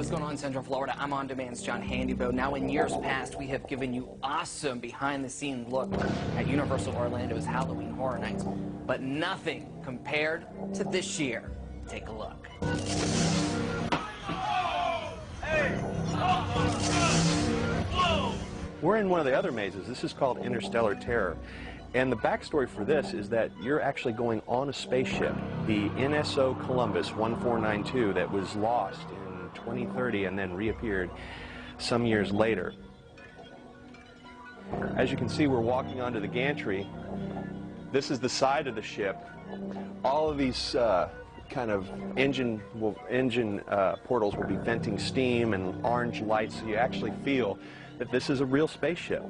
What's going on, Central Florida? I'm On Demand's John Handybo. Now, in years past, we have given you awesome behind-the-scenes look at Universal Orlando's Halloween Horror Nights, but nothing compared to this year. Take a look. We're in one of the other mazes. This is called Interstellar Terror. And the backstory for this is that you're actually going on a spaceship, the NSO Columbus 1492, that was lost in 2030 and then reappeared some years later. As you can see, we're walking onto the gantry. This is the side of the ship. All of these kind of engine portals will be venting steam and orange lights, so you actually feel that this is a real spaceship.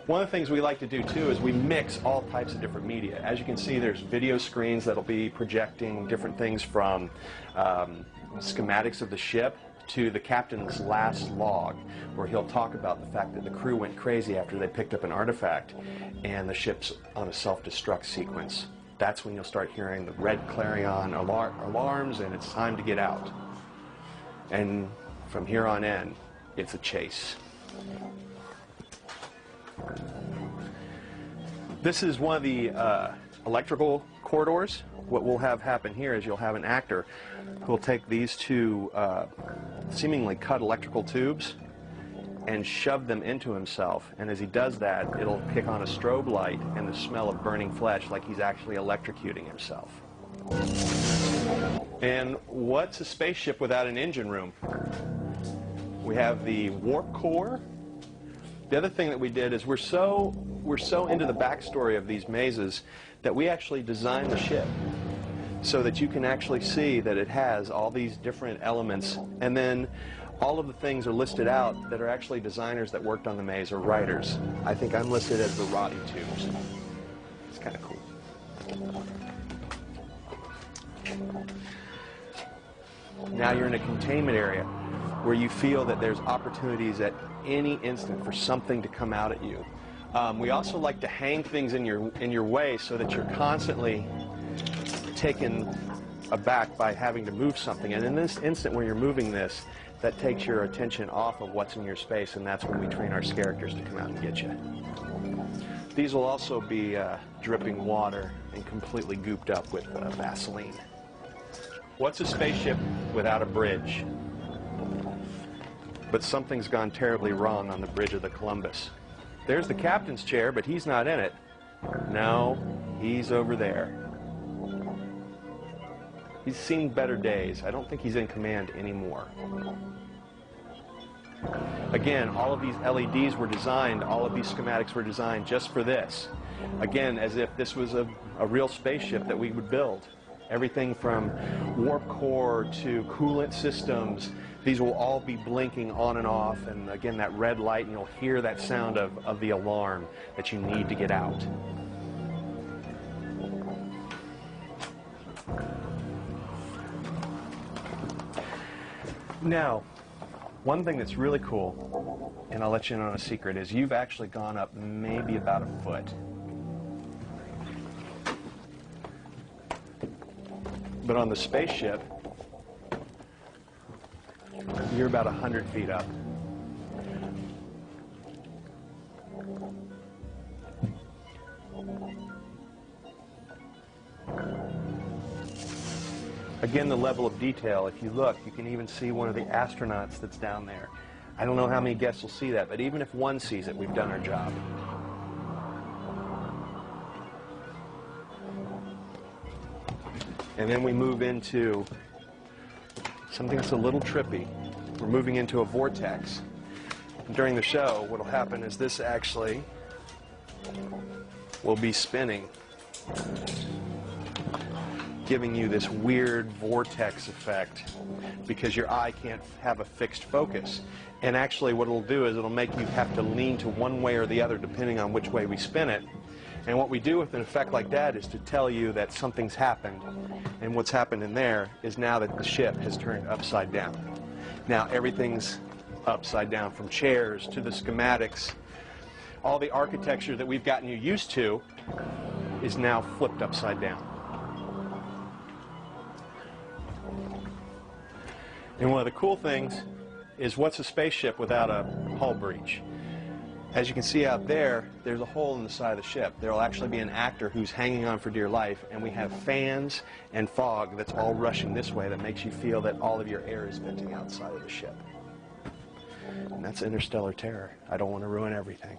One of the things we like to do too is we mix all types of different media. As you can see, there's video screens that'll be projecting different things from schematics of the ship to the captain's last log, where he'll talk about the fact that the crew went crazy after they picked up an artifact and the ship's on a self-destruct sequence. That's when you'll start hearing the red clarion alarms and it's time to get out. And from here on in, it's a chase. This is one of the electrical corridors. What we'll have happen here is you'll have an actor who will take these two seemingly cut electrical tubes and shove them into himself. And as he does that, it'll kick on a strobe light and the smell of burning flesh, like he's actually electrocuting himself. And what's a spaceship without an engine room? We have the warp core. The other thing that we did is we're so into the backstory of these mazes that we actually designed the ship so that you can actually see that it has all these different elements, and then all of the things are listed out that are actually designers that worked on the maze or writers. I think I'm listed as the Roddy tubes. It's kind of cool. Now you're in a containment area where you feel that there's opportunities at any instant for something to come out at you. We also like to hang things in your way so that you're constantly taken aback by having to move something. And in this instant where you're moving this, that takes your attention off of what's in your space, and that's when we train our characters to come out and get you. These will also be dripping water and completely gooped up with Vaseline. What's a spaceship without a bridge? But something's gone terribly wrong on the bridge of the Columbus. There's the captain's chair, but he's not in it. No, he's over there. He's seen better days. I don't think he's in command anymore. Again, all of these LEDs were designed, all of these schematics were designed just for this. Again, as if this was a real spaceship that we would build. Everything from warp core to coolant systems, these will all be blinking on and off, and again that red light, and you'll hear that sound of the alarm that you need to get out. Now, one thing that's really cool, and I'll let you in on a secret, is you've actually gone up maybe about a foot. But on the spaceship, you're about 100 feet up. Again, the level of detail, if you look, you can even see one of the astronauts that's down there. I don't know how many guests will see that, but even if one sees it, we've done our job. And then we move into something that's a little trippy. We're moving into a vortex. During the show, what will happen is this actually will be spinning, giving you this weird vortex effect because your eye can't have a fixed focus. And actually what it'll do is it'll make you have to lean to one way or the other depending on which way we spin it. And what we do with an effect like that is to tell you that something's happened. And what's happened in there is now that the ship has turned upside down. Now everything's upside down, from chairs to the schematics. All the architecture that we've gotten you used to is now flipped upside down. And one of the cool things is, what's a spaceship without a hull breach? As you can see out there, there's a hole in the side of the ship. There will actually be an actor who's hanging on for dear life, and we have fans and fog that's all rushing this way that makes you feel that all of your air is venting outside of the ship. And that's Interstellar Terror. I don't want to ruin everything.